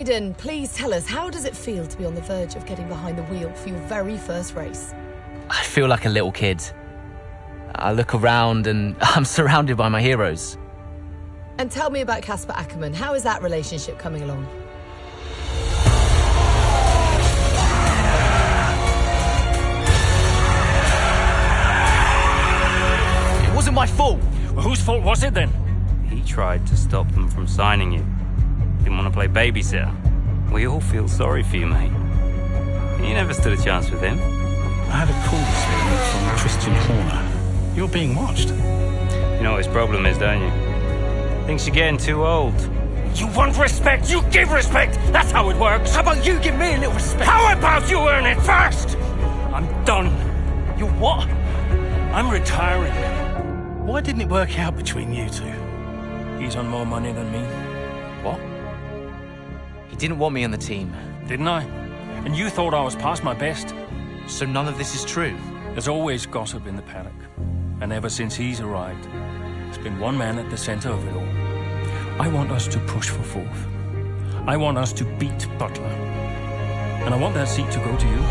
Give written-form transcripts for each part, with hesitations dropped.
Aiden, please tell us, how does it feel to be on the verge of getting behind the wheel for your very first race? I feel like a little kid. I look around and I'm surrounded by my heroes. And tell me about Casper Ackerman. How is that relationship coming along? It wasn't my fault. Well, whose fault was it then? He tried to stop them from signing you. Didn't want to play babysitter. We all feel sorry for you, mate. You never stood a chance with him. I had a call this evening from Christian Horner. You're being watched. You know what his problem is, don't you? Thinks you're getting too old. You want respect, you give respect! That's how it works! How about you give me a little respect? How about you earn it first? I'm done. You what? I'm retiring. Why didn't it work out between you two? He's on more money than me. What? He didn't want me on the team. Didn't I? And you thought I was past my best? So none of this is true? There's always gossip in the paddock. And ever since he's arrived, there's been one man at the center of it all. I want us to push for fourth. I want us to beat Butler. And I want that seat to go to you.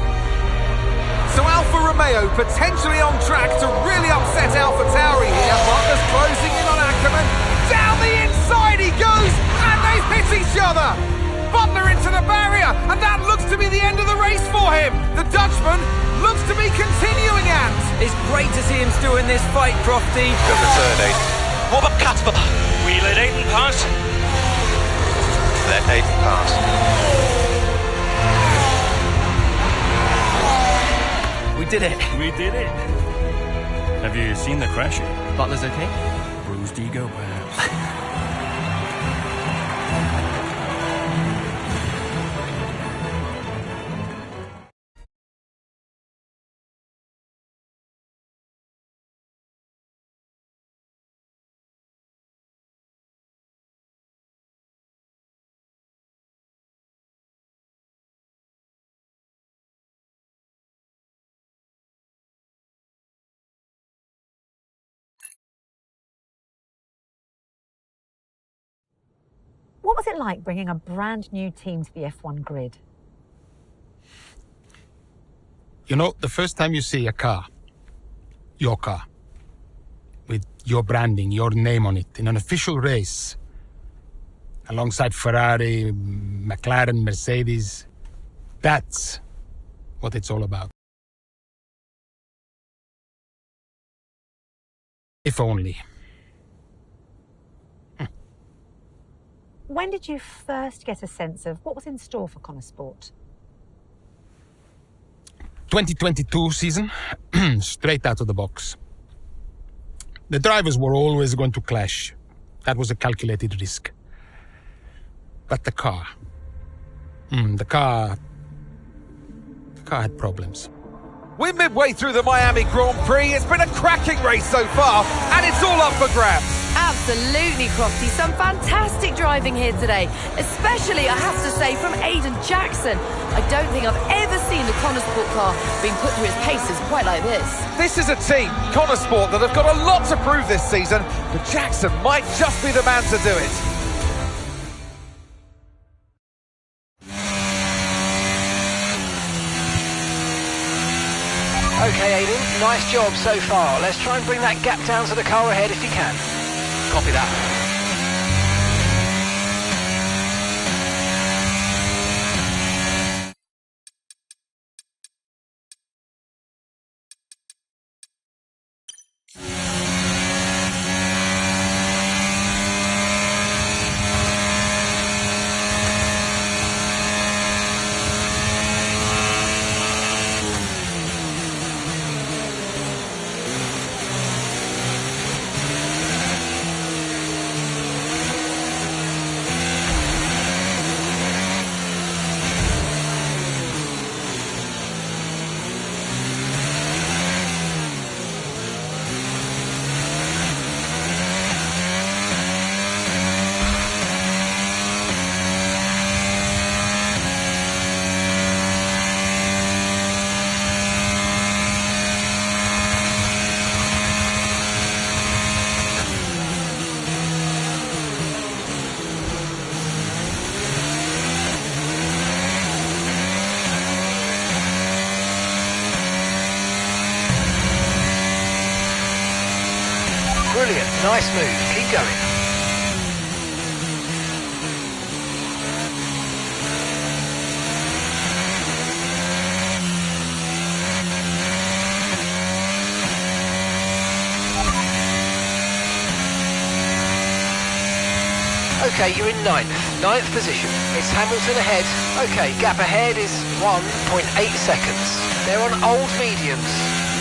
So Alfa Romeo potentially on track to really upset AlphaTauri here. Butler's closing in on Ackerman. Down the inside he goes, and they've hit each other. Butler into the barrier, and that looks to be the end of the race for him. The Dutchman looks to be continuing and... It's great to see him still in this fight, Crofty. Good return, Aiden. What about Casper? We let Aiden pass. Let Aiden pass. We did it. We did it. Have you seen the crash? Butler's okay? Bruised ego, perhaps. What was it like bringing a brand new team to the F1 grid? You know, the first time you see a car, your car, with your branding, your name on it, in an official race, alongside Ferrari, McLaren, Mercedes, that's what it's all about. If only. When did you first get a sense of what was in store for Connor Sport? 2022 season, straight out of the box. The drivers were always going to clash. That was a calculated risk. But the car... The car had problems. We're midway through the Miami Grand Prix. It's been a cracking race so far, and it's all up for grabs. Absolutely, Crofty. Some fantastic driving here today. Especially, I have to say, from Aiden Jackson. I don't think I've ever seen the Connor Sport car being put through its paces quite like this. This is a team, Connor Sport, that have got a lot to prove this season, but Jackson might just be the man to do it. Okay, Aiden, nice job so far. Let's try and bring that gap down to the car ahead if you can. Copy that. Brilliant, nice move, keep going. Okay, you're in ninth position. It's Hamilton ahead. Okay, gap ahead is 1.8 seconds. They're on old mediums.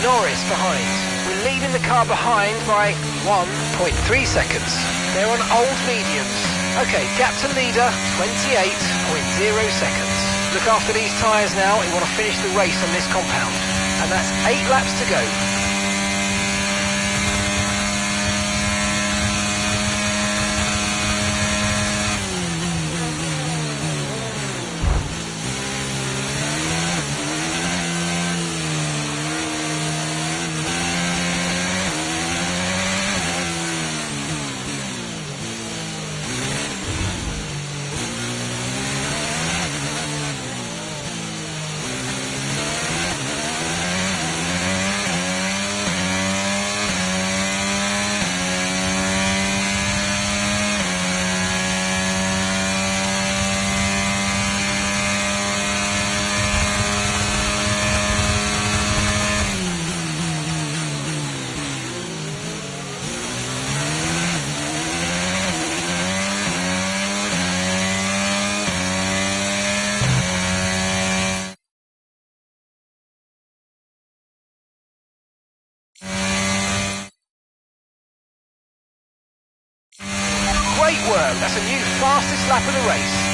Norris behind. We're leading the car behind by 1.3 seconds. They're on old mediums. Okay, gap to leader, 28.0 seconds. Look after these tyres now. We want to finish the race on this compound. And that's 8 laps to go. Great work, that's a new fastest lap of the race.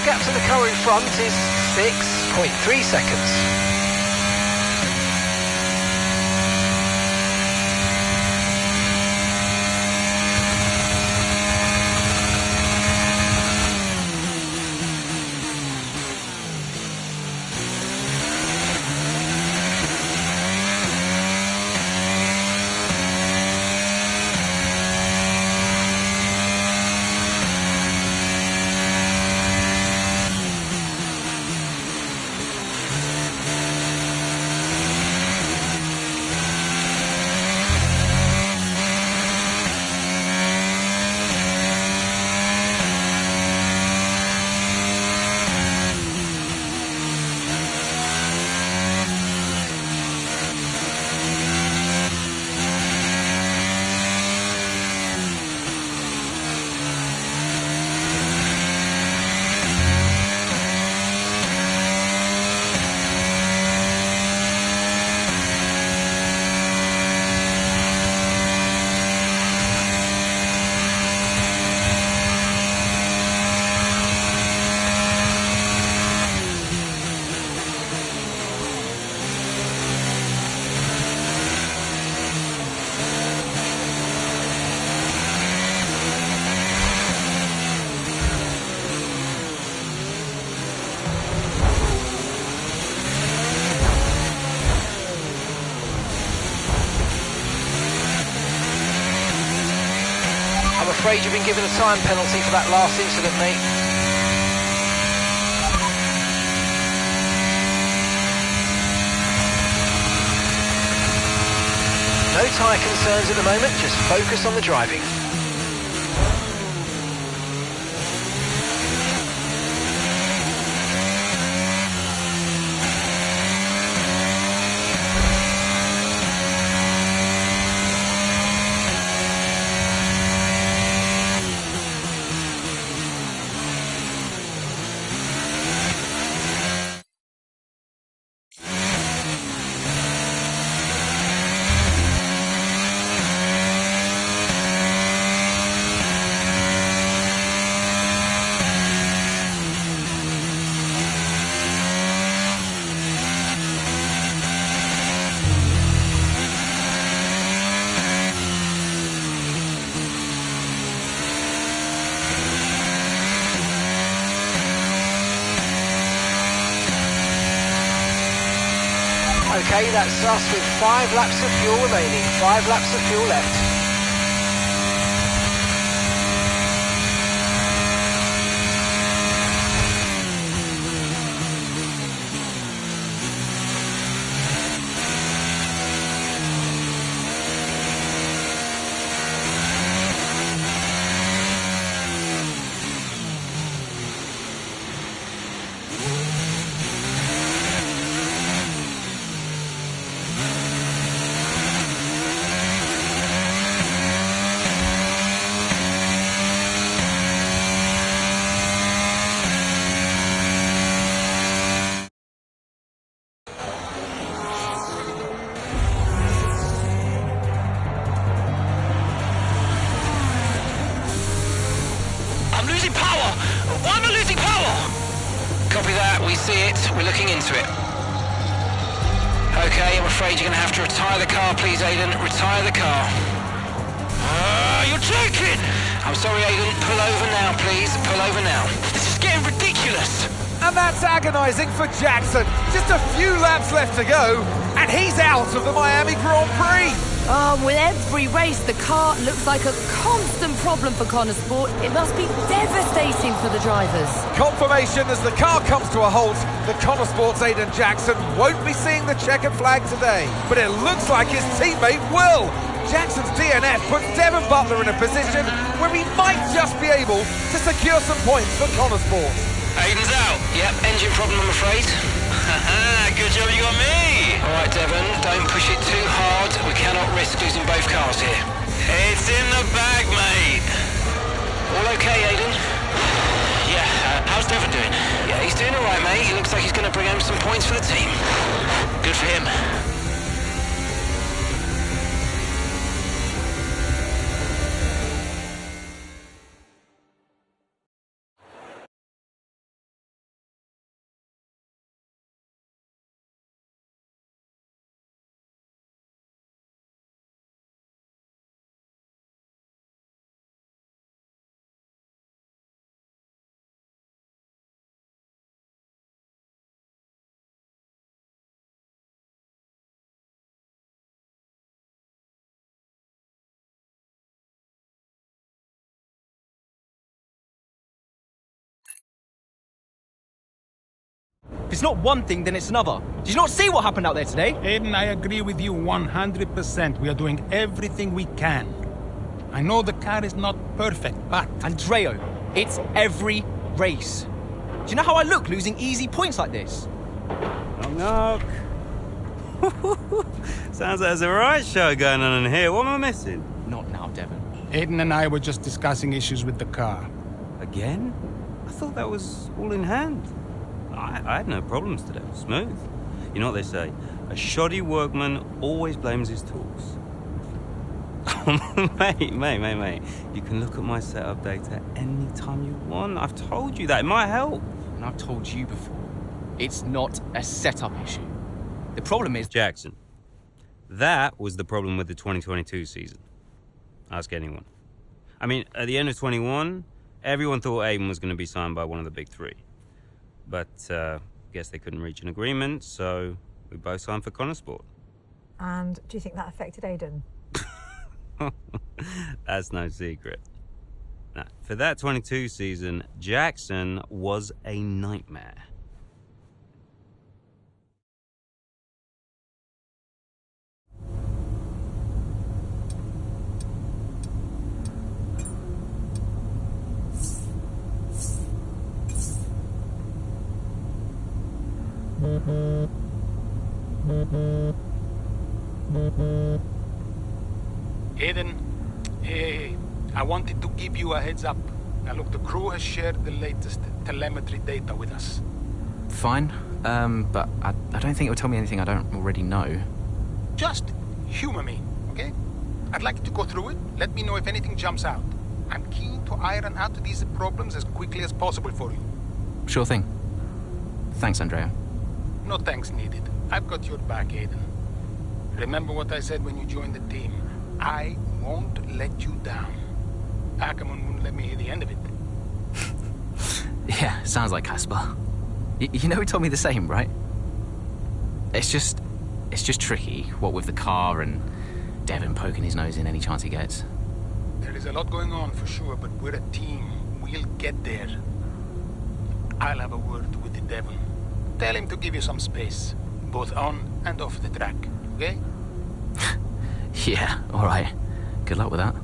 Gap to the car in front is 6.3 seconds. I'm afraid you've been given a time penalty for that last incident, mate. No tyre concerns at the moment, just focus on the driving. Okay, that's us with 5 laps of fuel remaining. 5 laps of fuel left. I'm losing power! Why am I losing power? Copy that, we see it, we're looking into it. Okay, I'm afraid you're going to have to retire the car, please, Aiden. Retire the car. You're joking! I'm sorry, Aiden. Pull over now, please. Pull over now. This is getting ridiculous! And that's agonising for Jackson. Just a few laps left to go, and he's out of the Miami Grand Prix. With every race, the car looks like a constant problem for Connor Sport. It must be devastating for the drivers. Confirmation as the car comes to a halt, the Connor Sports Aiden Jackson won't be seeing the checkered flag today. But it looks like his teammate will. Jackson's DNF puts Devon Butler in a position where he might just be able to secure some points for Connor Sports. Aiden's out. Yep, engine problem, I'm afraid. Good job you got me! All right, Devon, don't push it too hard. We cannot risk losing both cars here. It's in the bag, mate. All okay, Aiden? Yeah, how's Devon doing? Yeah, he's doing all right, mate. He looks like he's going to bring home some points for the team. Good for him. If it's not one thing, then it's another. Did you not see what happened out there today? Aiden, I agree with you 100%. We are doing everything we can. I know the car is not perfect, but... Andreo, it's every race. Do you know how I look losing easy points like this? Knock, knock. Sounds like there's a riot show going on in here. What am I missing? Not now, Devon. Aiden and I were just discussing issues with the car. Again? I thought that was all in hand. I had no problems today. Smooth. You know what they say? A shoddy workman always blames his tools. mate. You can look at my setup data anytime you want. I've told you that. It might help. And I've told you before, it's not a setup issue. The problem is... Jackson, that was the problem with the 2022 season. Ask anyone. I mean, at the end of 21, everyone thought Aiden was going to be signed by one of the big three. But, guess they couldn't reach an agreement, so we both signed for Connor Sport. And do you think that affected Aiden? That's no secret. Now, for that 22 season, Jackson was a nightmare. Aiden, hey, I wanted to give you a heads up. Now look, the crew has shared the latest telemetry data with us. Fine, but I don't think it will tell me anything I don't already know. Just humor me, okay? I'd like you to go through it. Let me know if anything jumps out. I'm keen to iron out these problems as quickly as possible for you. Sure thing. Thanks, Andrea. No thanks needed. I've got your back, Aiden. Remember what I said when you joined the team. I won't let you down. Ackerman wouldn't let me hear the end of it. Yeah, sounds like Casper. You know he told me the same, right? It's just... It's just tricky, what with the car and Devin poking his nose in any chance he gets. There is a lot going on for sure, but we're a team. We'll get there. I'll have a word with the devil. Tell him to give you some space, both on and off the track, okay? Yeah, alright. Good luck with that.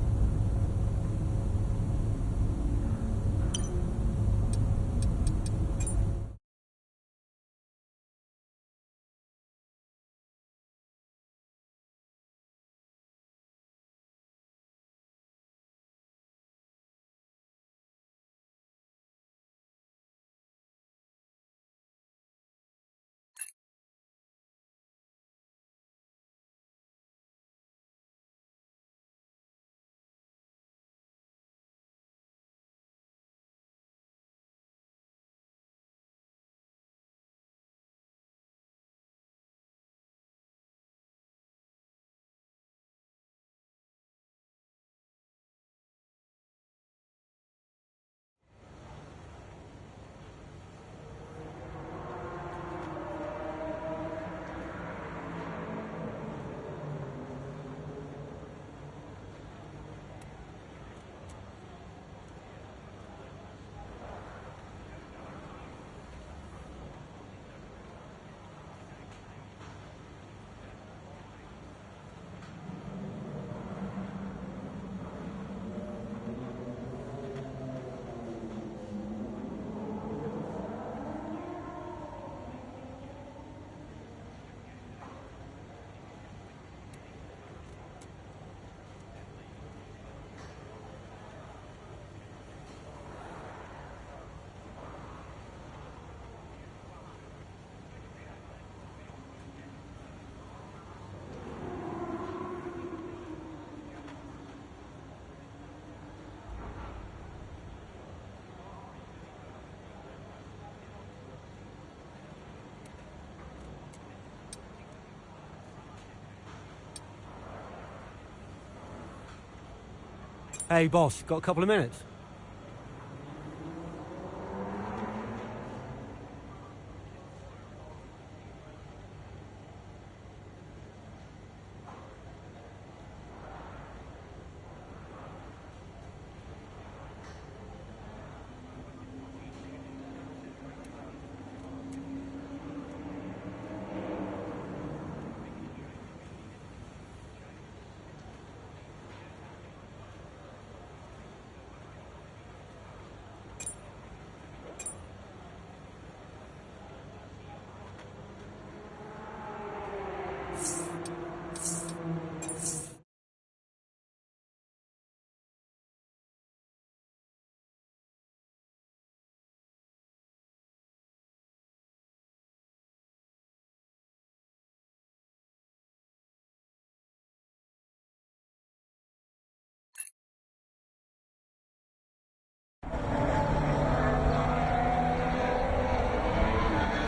Hey, boss, got a couple of minutes?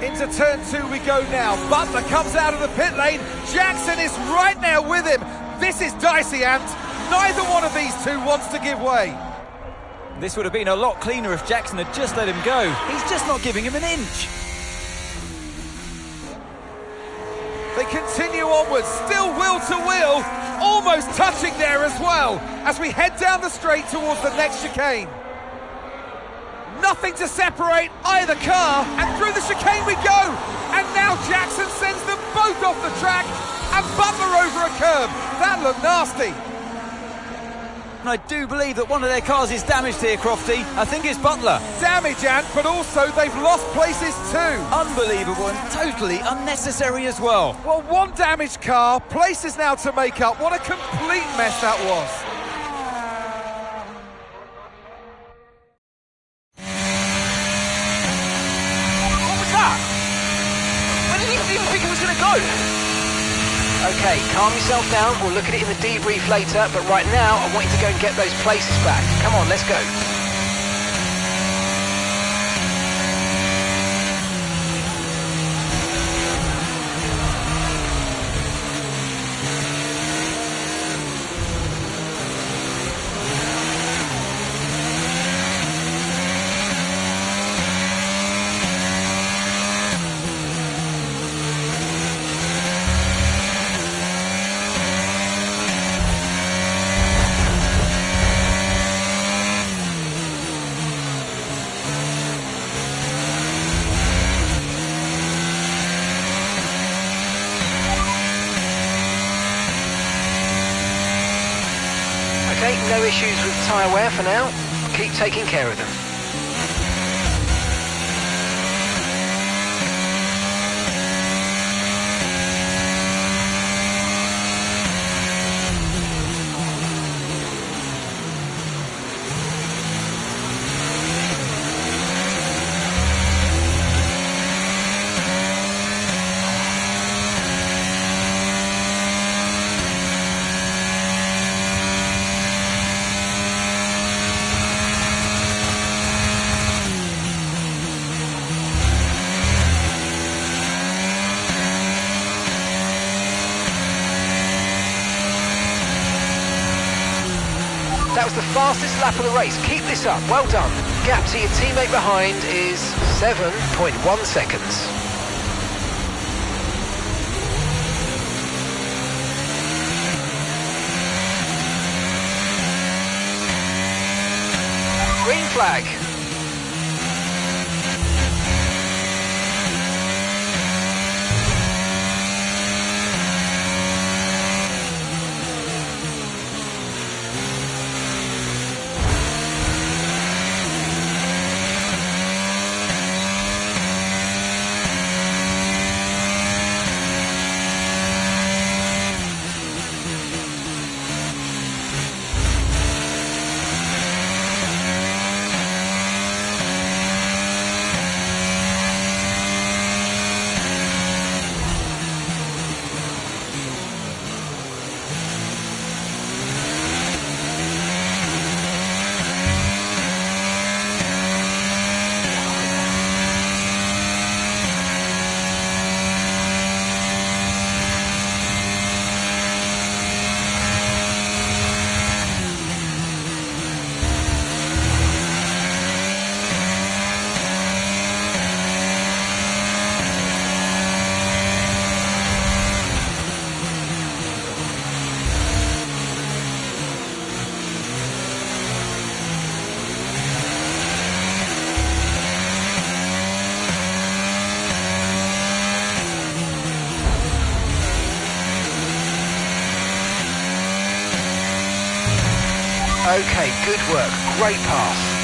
Into turn 2 we go now. Butler comes out of the pit lane. Jackson is right now with him. This is dicey, Ant. Neither one of these two wants to give way. This would have been a lot cleaner if Jackson had just let him go. He's just not giving him an inch. They continue onwards, still wheel to wheel, almost touching there as well, as we head down the straight towards the next chicane. Nothing to separate either car, and through the chicane we go. And now Jackson sends them both off the track, and Butler over a curb. That looked nasty. And I do believe that one of their cars is damaged here, Crofty. I think it's Butler. Damage, Ant, but also they've lost places too. Unbelievable and totally unnecessary as well. Well, one damaged car, places now to make up. What a complete mess that was. Okay, calm yourself down. We'll look at it in the debrief later, but right now I want you to go and get those places back. Come on, let's go. Okay, no issues with tyre wear for now. Keep taking care of them. That was the fastest lap of the race. Keep this up. Well done. Gap to your teammate behind is 7.1 seconds. Green flag. Okay, good work. Great pass.